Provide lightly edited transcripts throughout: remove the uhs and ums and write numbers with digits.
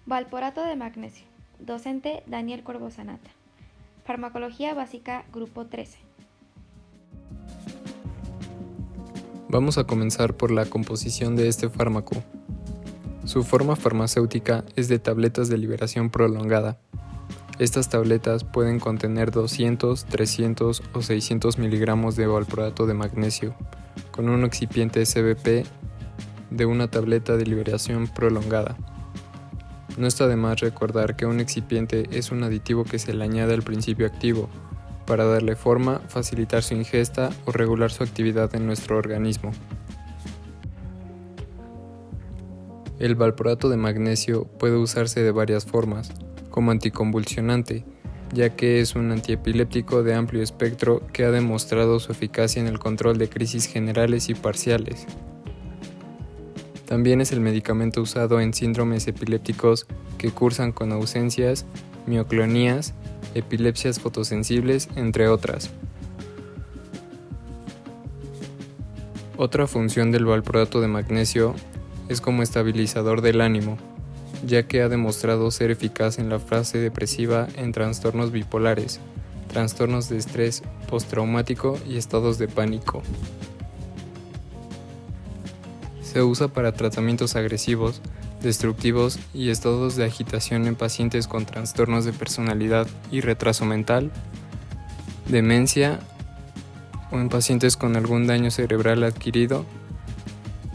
Valproato de magnesio. Docente Daniel Corvo Sanata. Farmacología básica, grupo 13. Vamos a comenzar por la composición de este fármaco. Su forma farmacéutica es de tabletas de liberación prolongada. Estas tabletas pueden contener 200, 300 o 600 miligramos de valproato de magnesio, con un excipiente CBP de una tableta de liberación prolongada. No está de más recordar que un excipiente es un aditivo que se le añade al principio activo, para darle forma, facilitar su ingesta o regular su actividad en nuestro organismo. El valproato de magnesio puede usarse de varias formas, como anticonvulsionante, ya que es un antiepiléptico de amplio espectro que ha demostrado su eficacia en el control de crisis generales y parciales. También es el medicamento usado en síndromes epilépticos que cursan con ausencias, mioclonías, epilepsias fotosensibles, entre otras. Otra función del valproato de magnesio es como estabilizador del ánimo, ya que ha demostrado ser eficaz en la fase depresiva en trastornos bipolares, trastornos de estrés postraumático y estados de pánico. Se usa para tratamientos agresivos, destructivos y estados de agitación en pacientes con trastornos de personalidad y retraso mental, demencia o en pacientes con algún daño cerebral adquirido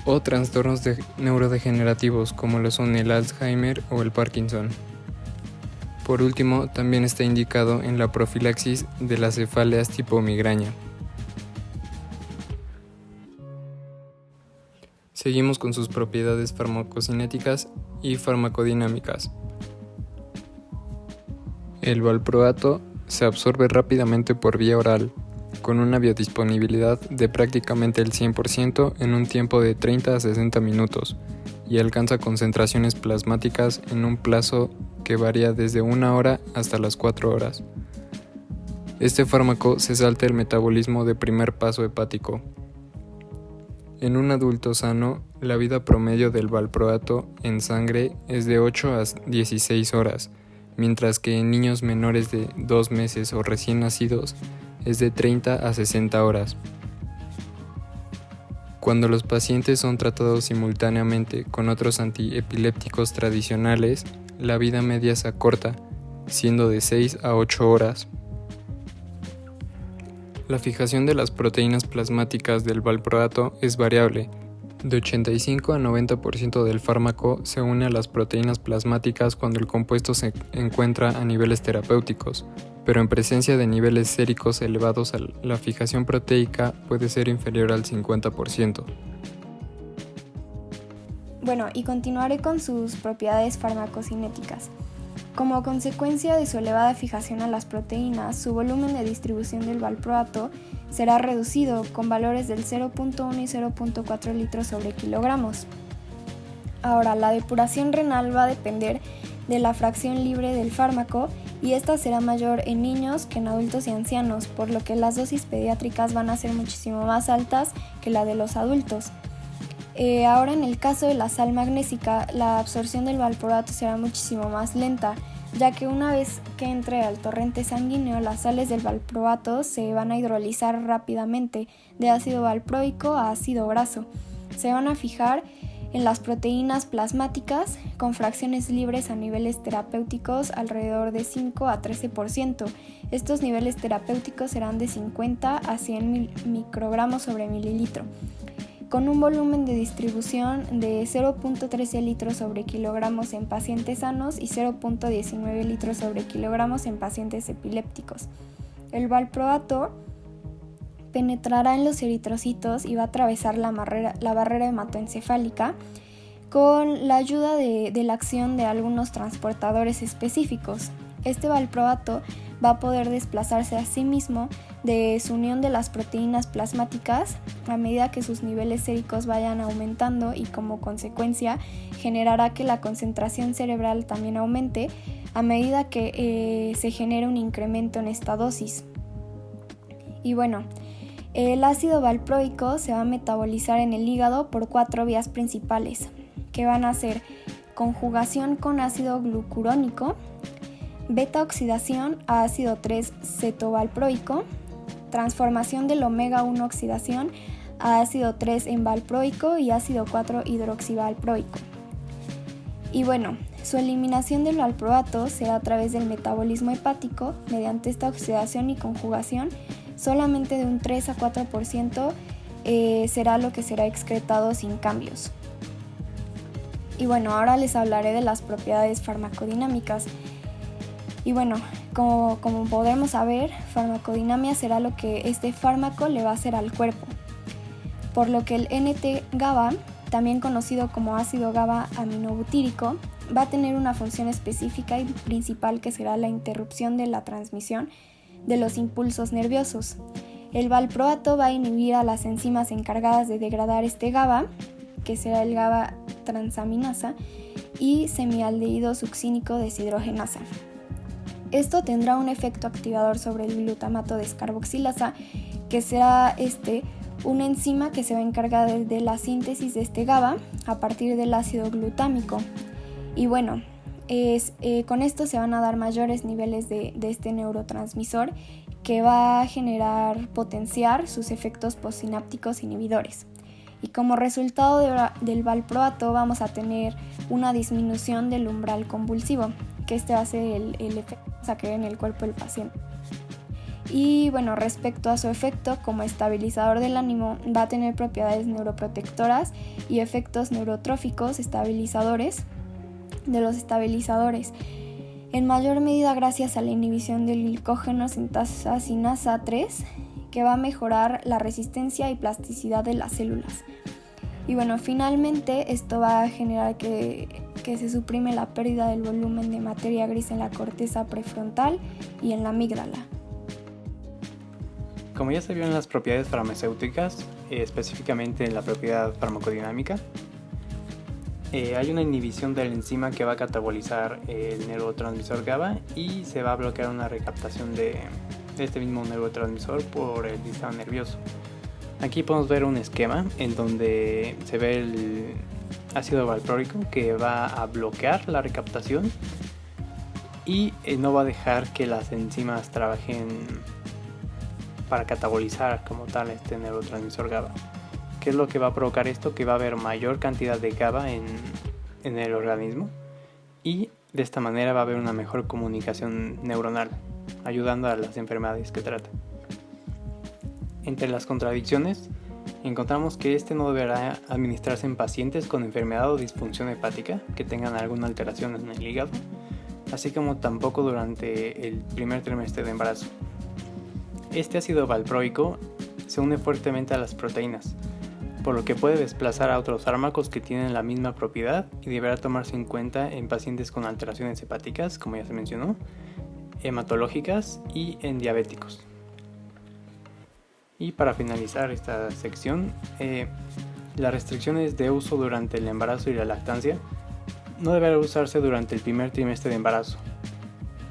o trastornos neurodegenerativos como lo son el Alzheimer o el Parkinson. Por último, también está indicado en la profilaxis de las cefaleas tipo migraña. Seguimos con sus propiedades farmacocinéticas y farmacodinámicas. El valproato se absorbe rápidamente por vía oral, con una biodisponibilidad de prácticamente el 100% en un tiempo de 30 a 60 minutos y alcanza concentraciones plasmáticas en un plazo que varía desde 1 hora hasta las 4 horas. Este fármaco se salta el metabolismo de primer paso hepático. En un adulto sano, la vida promedio del valproato en sangre es de 8 a 16 horas, mientras que en niños menores de 2 meses o recién nacidos es de 30 a 60 horas. Cuando los pacientes son tratados simultáneamente con otros antiepilépticos tradicionales, la vida media se acorta, siendo de 6 a 8 horas. La fijación de las proteínas plasmáticas del valproato es variable. De 85 a 90% del fármaco se une a las proteínas plasmáticas cuando el compuesto se encuentra a niveles terapéuticos, pero en presencia de niveles séricos elevados la fijación proteica puede ser inferior al 50%. Bueno, y continuaré con sus propiedades farmacocinéticas. Como consecuencia de su elevada fijación a las proteínas, su volumen de distribución del valproato será reducido con valores del 0.1 y 0.4 litros sobre kilogramos. Ahora, la depuración renal va a depender de la fracción libre del fármaco y esta será mayor en niños que en adultos y ancianos, por lo que las dosis pediátricas van a ser muchísimo más altas que la de los adultos. Ahora, en el caso de la sal magnésica, la absorción del valproato será muchísimo más lenta, ya que una vez que entre al torrente sanguíneo, las sales del valproato se van a hidrolizar rápidamente de ácido valproico a ácido graso. Se van a fijar en las proteínas plasmáticas con fracciones libres a niveles terapéuticos alrededor de 5 a 13%. Estos niveles terapéuticos serán de 50 a 100 microgramos sobre mililitro, con un volumen de distribución de 0.13 litros sobre kilogramos en pacientes sanos y 0.19 litros sobre kilogramos en pacientes epilépticos. El valproato penetrará en los eritrocitos y va a atravesar la barrera hematoencefálica con la ayuda de la acción de algunos transportadores específicos. Este valproato va a poder desplazarse a sí mismo de su unión de las proteínas plasmáticas a medida que sus niveles séricos vayan aumentando y como consecuencia generará que la concentración cerebral también aumente a medida que se genere un incremento en esta dosis. Y bueno, el ácido valproico se va a metabolizar en el hígado por 4 vías principales, que van a ser conjugación con ácido glucurónico, beta oxidación a ácido 3 cetovalproico, transformación del omega 1 oxidación a ácido 3 en valproico y ácido 4 hidroxivalproico. Y bueno, su eliminación del valproato será a través del metabolismo hepático mediante esta oxidación y conjugación. Solamente de un 3 a 4% será lo que será excretado sin cambios. Y bueno, ahora les hablaré de las propiedades farmacodinámicas. Y bueno, como podemos saber, farmacodinamia será lo que este fármaco le va a hacer al cuerpo. Por lo que el NT-GABA, también conocido como ácido GABA aminobutírico, va a tener una función específica y principal que será la interrupción de la transmisión de los impulsos nerviosos. El valproato va a inhibir a las enzimas encargadas de degradar este GABA, que será el GABA transaminasa, y semialdehído succínico deshidrogenasa. Esto tendrá un efecto activador sobre el glutamato descarboxilasa, que será una enzima que se va a encargar de la síntesis de este GABA a partir del ácido glutámico. Y bueno, con esto se van a dar mayores niveles de este neurotransmisor que va a potenciar sus efectos postsinápticos inhibidores. Y como resultado del valproato vamos a tener una disminución del umbral convulsivo, que va a ser el efecto que va a crear en el cuerpo del paciente. Y bueno, respecto a su efecto como estabilizador del ánimo, va a tener propiedades neuroprotectoras y efectos neurotróficos estabilizadores de los estabilizadores, en mayor medida gracias a la inhibición del glicógeno sintasa sinasa 3, que va a mejorar la resistencia y plasticidad de las células. Y bueno, finalmente esto va a generar que se suprime la pérdida del volumen de materia gris en la corteza prefrontal y en la amígdala. Como ya se vio en las propiedades farmacéuticas, específicamente en la propiedad farmacodinámica, hay una inhibición de la enzima que va a catabolizar el neurotransmisor GABA y se va a bloquear una recaptación de este mismo neurotransmisor por el sistema nervioso. Aquí podemos ver un esquema en donde se ve el ácido valproico que va a bloquear la recaptación y no va a dejar que las enzimas trabajen para catabolizar como tal este neurotransmisor GABA. ¿Qué es lo que va a provocar esto? Que va a haber mayor cantidad de GABA en el organismo y de esta manera va a haber una mejor comunicación neuronal, ayudando a las enfermedades que trata. Entre las contradicciones, encontramos que este no deberá administrarse en pacientes con enfermedad o disfunción hepática que tengan alguna alteración en el hígado, así como tampoco durante el primer trimestre de embarazo. Este ácido valproico se une fuertemente a las proteínas, por lo que puede desplazar a otros fármacos que tienen la misma propiedad y deberá tomarse en cuenta en pacientes con alteraciones hepáticas, como ya se mencionó, hematológicas y en diabéticos. Y para finalizar esta sección, las restricciones de uso durante el embarazo y la lactancia no deberá usarse durante el primer trimestre de embarazo,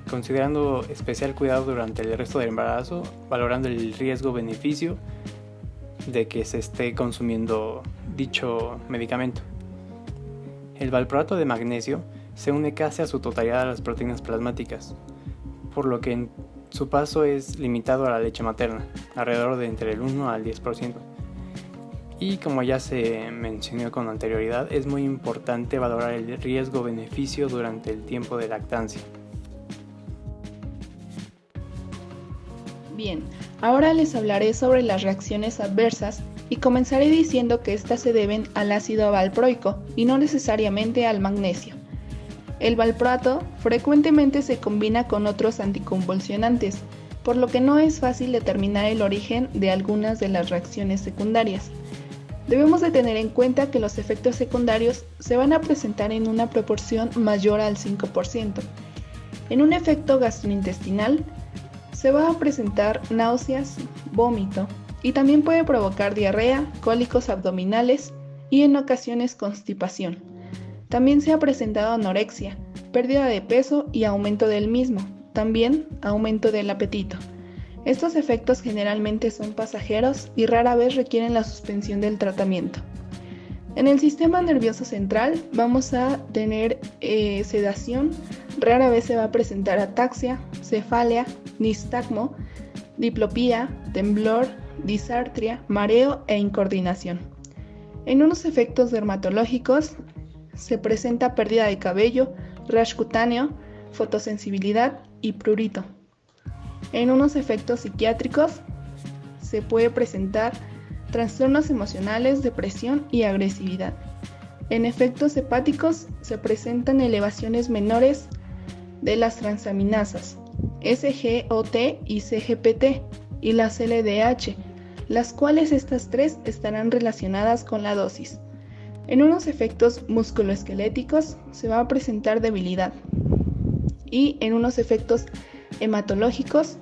considerando especial cuidado durante el resto del embarazo, valorando el riesgo-beneficio de que se esté consumiendo dicho medicamento. El valproato de magnesio se une casi a su totalidad a las proteínas plasmáticas, por lo que en su paso es limitado a la leche materna, alrededor de entre el 1 al 10%. Y como ya se mencionó con anterioridad, es muy importante valorar el riesgo-beneficio durante el tiempo de lactancia. Bien, ahora les hablaré sobre las reacciones adversas y comenzaré diciendo que estas se deben al ácido valproico y no necesariamente al magnesio. El valproato frecuentemente se combina con otros anticonvulsionantes, por lo que no es fácil determinar el origen de algunas de las reacciones secundarias. Debemos de tener en cuenta que los efectos secundarios se van a presentar en una proporción mayor al 5%. En un efecto gastrointestinal, se va a presentar náuseas, vómito y también puede provocar diarrea, cólicos abdominales y en ocasiones constipación. También se ha presentado anorexia, pérdida de peso y aumento del mismo, también aumento del apetito. Estos efectos generalmente son pasajeros y rara vez requieren la suspensión del tratamiento. En el sistema nervioso central vamos a tener sedación, rara vez se va a presentar ataxia, cefalia, nistagmo, diplopía, temblor, disartria, mareo e incoordinación. En unos efectos dermatológicos se presenta pérdida de cabello, rash cutáneo, fotosensibilidad y prurito. En unos efectos psiquiátricos se puede presentar trastornos emocionales, depresión y agresividad. En efectos hepáticos se presentan elevaciones menores de las transaminasas SGOT y CGPT y las LDH, las cuales estas tres estarán relacionadas con la dosis. En unos efectos musculoesqueléticos se va a presentar debilidad y en unos efectos hematológicos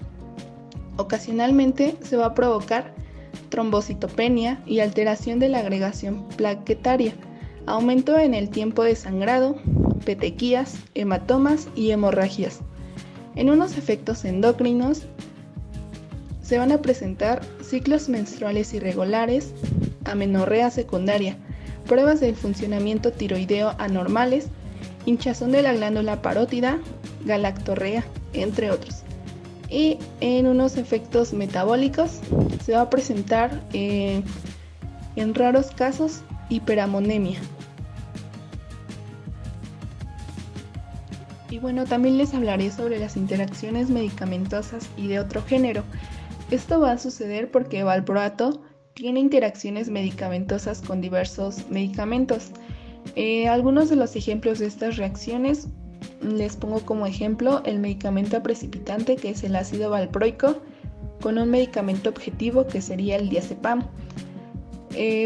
ocasionalmente se va a provocar trombocitopenia y alteración de la agregación plaquetaria, aumento en el tiempo de sangrado, petequías, hematomas y hemorragias. En unos efectos endocrinos se van a presentar ciclos menstruales irregulares, amenorrea secundaria, pruebas del funcionamiento tiroideo anormales, hinchazón de la glándula parótida, galactorrea, entre otros. Y en unos efectos metabólicos se va a presentar en raros casos hiperamonemia. Y bueno, también les hablaré sobre las interacciones medicamentosas y de otro género. Esto va a suceder porque valproato tiene interacciones medicamentosas con diversos medicamentos. Algunos de los ejemplos de estas reacciones les pongo como ejemplo el medicamento precipitante, que es el ácido valproico, con un medicamento objetivo que sería el diazepam.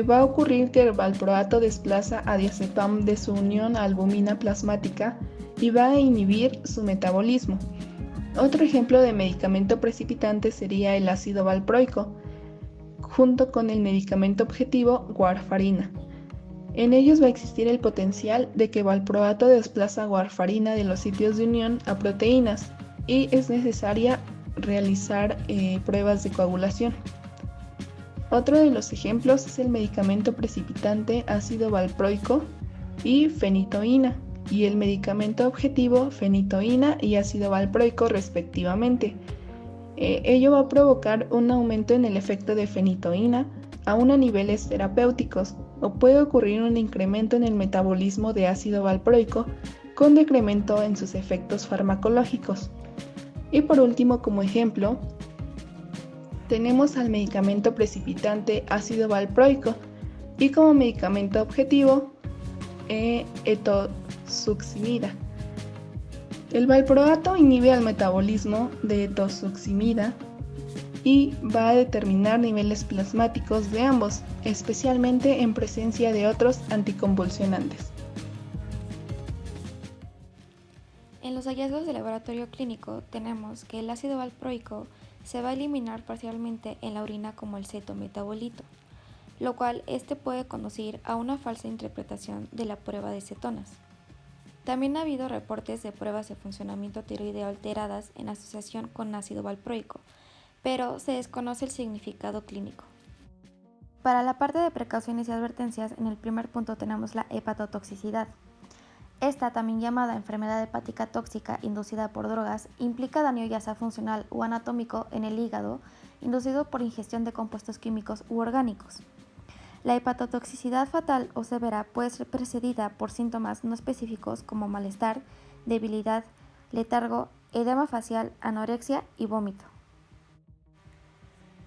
Va a ocurrir que el valproato desplaza a diazepam de su unión a albumina plasmática y va a inhibir su metabolismo. Otro ejemplo de medicamento precipitante sería el ácido valproico, junto con el medicamento objetivo warfarina. En ellos va a existir el potencial de que valproato desplaza warfarina de los sitios de unión a proteínas y es necesaria realizar pruebas de coagulación. Otro de los ejemplos es el medicamento precipitante ácido valproico y fenitoína y el medicamento objetivo fenitoína y ácido valproico respectivamente. Ello va a provocar un aumento en el efecto de fenitoína aún a niveles terapéuticos, o puede ocurrir un incremento en el metabolismo de ácido valproico con decremento en sus efectos farmacológicos. Y por último, como ejemplo, tenemos al medicamento precipitante ácido valproico y como medicamento objetivo etosuximida. El valproato inhibe el metabolismo de etosuximida y va a determinar niveles plasmáticos de ambos, especialmente en presencia de otros anticonvulsionantes. En los hallazgos de laboratorio clínico tenemos que el ácido valproico se va a eliminar parcialmente en la orina como el cetometabolito, lo cual puede conducir a una falsa interpretación de la prueba de cetonas. También ha habido reportes de pruebas de funcionamiento tiroideo alteradas en asociación con ácido valproico, pero se desconoce el significado clínico. Para la parte de precauciones y advertencias, en el primer punto tenemos la hepatotoxicidad. Esta, también llamada enfermedad hepática tóxica inducida por drogas, implica daño ya sea funcional o anatómico en el hígado, inducido por ingestión de compuestos químicos u orgánicos. La hepatotoxicidad fatal o severa puede ser precedida por síntomas no específicos como malestar, debilidad, letargo, edema facial, anorexia y vómito.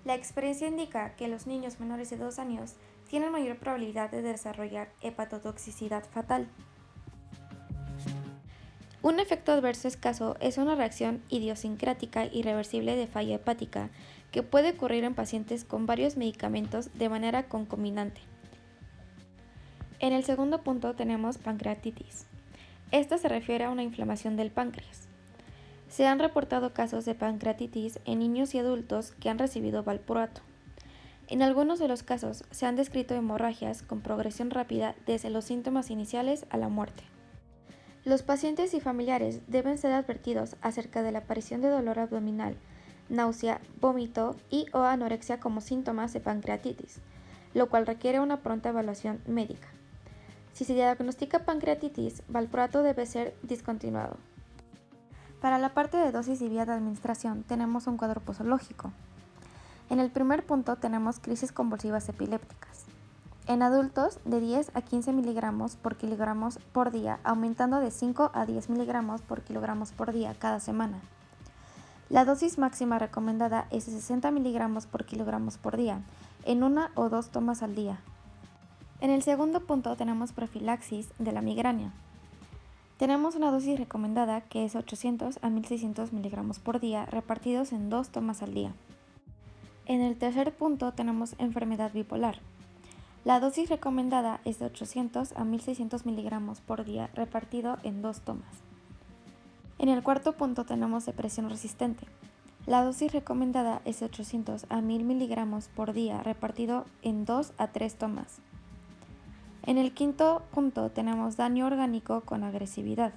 La experiencia indica que los niños menores de 2 años tienen mayor probabilidad de desarrollar hepatotoxicidad fatal. Un efecto adverso escaso es una reacción idiosincrática irreversible de falla hepática que puede ocurrir en pacientes con varios medicamentos de manera concomitante. En el segundo punto tenemos pancreatitis. Esta se refiere a una inflamación del páncreas. Se han reportado casos de pancreatitis en niños y adultos que han recibido valproato. En algunos de los casos se han descrito hemorragias con progresión rápida desde los síntomas iniciales a la muerte. Los pacientes y familiares deben ser advertidos acerca de la aparición de dolor abdominal, náusea, vómito y o anorexia como síntomas de pancreatitis, lo cual requiere una pronta evaluación médica. Si se diagnostica pancreatitis, valproato debe ser discontinuado. Para la parte de dosis y vía de administración tenemos un cuadro posológico. En el primer punto tenemos crisis convulsivas epilépticas. En adultos, de 10 a 15 miligramos por kilogramos por día, aumentando de 5 a 10 miligramos por kilogramos por día cada semana. La dosis máxima recomendada es de 60 miligramos por kilogramos por día, en 1 o 2 tomas al día. En el segundo punto tenemos profilaxis de la migraña. Tenemos una dosis recomendada que es 800 a 1600 miligramos por día, repartidos en 2 tomas al día. En el tercer punto tenemos enfermedad bipolar. La dosis recomendada es de 800 a 1600 miligramos por día, repartido en 2 tomas. En el cuarto punto tenemos depresión resistente. La dosis recomendada es de 800 a 1000 miligramos por día, repartido en 2 a 3 tomas. En el quinto punto tenemos daño orgánico con agresividad.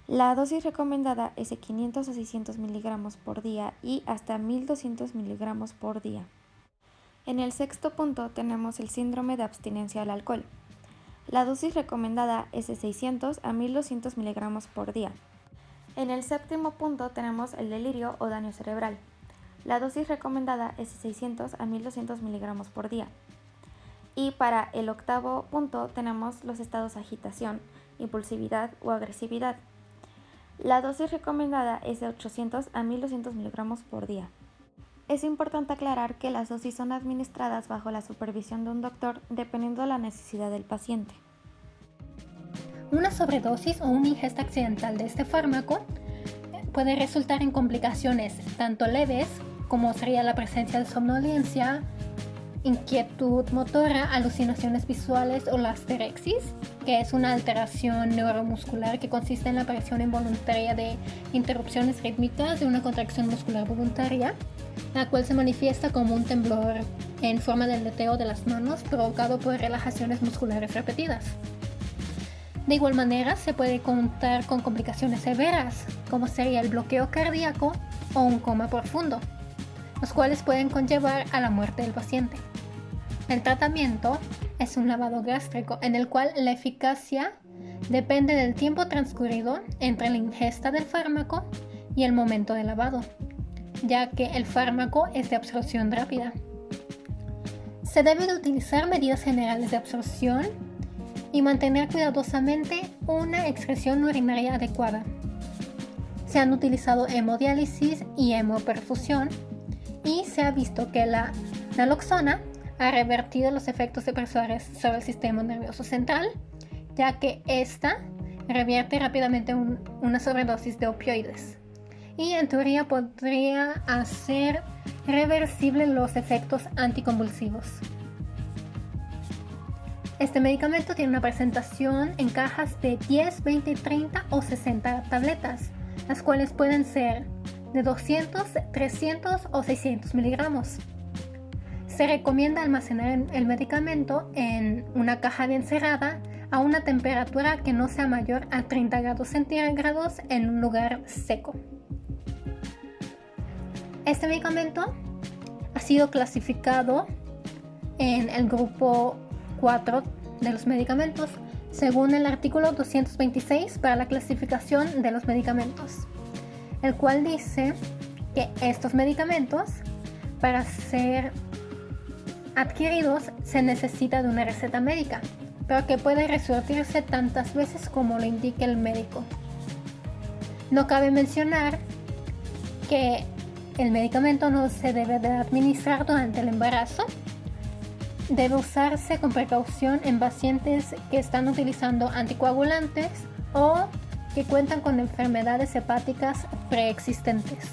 La dosis recomendada es de 500 a 600 miligramos por día y hasta 1200 miligramos por día. En el sexto punto tenemos el síndrome de abstinencia al alcohol. La dosis recomendada es de 600 a 1200 miligramos por día. En el séptimo punto tenemos el delirio o daño cerebral. La dosis recomendada es de 600 a 1200 miligramos por día. Y para el octavo punto tenemos los estados de agitación, impulsividad o agresividad. La dosis recomendada es de 800 a 1200 miligramos por día. Es importante aclarar que las dosis son administradas bajo la supervisión de un doctor dependiendo de la necesidad del paciente. Una sobredosis o una ingesta accidental de este fármaco puede resultar en complicaciones tanto leves como sería la presencia de somnolencia, inquietud motora, alucinaciones visuales o la asterexis, que es una alteración neuromuscular que consiste en la aparición involuntaria de interrupciones rítmicas de una contracción muscular voluntaria, la cual se manifiesta como un temblor en forma de aleteo de las manos provocado por relajaciones musculares repetidas. De igual manera, se puede contar con complicaciones severas, como sería el bloqueo cardíaco o un coma profundo, los cuales pueden conllevar a la muerte del paciente. El tratamiento es un lavado gástrico en el cual la eficacia depende del tiempo transcurrido entre la ingesta del fármaco y el momento del lavado, ya que el fármaco es de absorción rápida. Se deben utilizar medidas generales de absorción y mantener cuidadosamente una excreción urinaria adecuada. Se han utilizado hemodiálisis y hemoperfusión y se ha visto que la naloxona ha revertido los efectos depresores sobre el sistema nervioso central, ya que ésta revierte rápidamente una sobredosis de opioides y en teoría podría hacer reversibles los efectos anticonvulsivos. Este medicamento tiene una presentación en cajas de 10, 20, 30 o 60 tabletas, las cuales pueden ser de 200, 300 o 600 miligramos. Se recomienda almacenar el medicamento en una caja bien cerrada a una temperatura que no sea mayor a 30 grados centígrados en un lugar seco. Este medicamento ha sido clasificado en el grupo 4 de los medicamentos según el artículo 226 para la clasificación de los medicamentos, el cual dice que estos medicamentos para ser adquiridos se necesita de una receta médica, pero que puede resurtirse tantas veces como lo indique el médico. No cabe mencionar que el medicamento no se debe de administrar durante el embarazo. Debe usarse con precaución en pacientes que están utilizando anticoagulantes o que cuentan con enfermedades hepáticas preexistentes.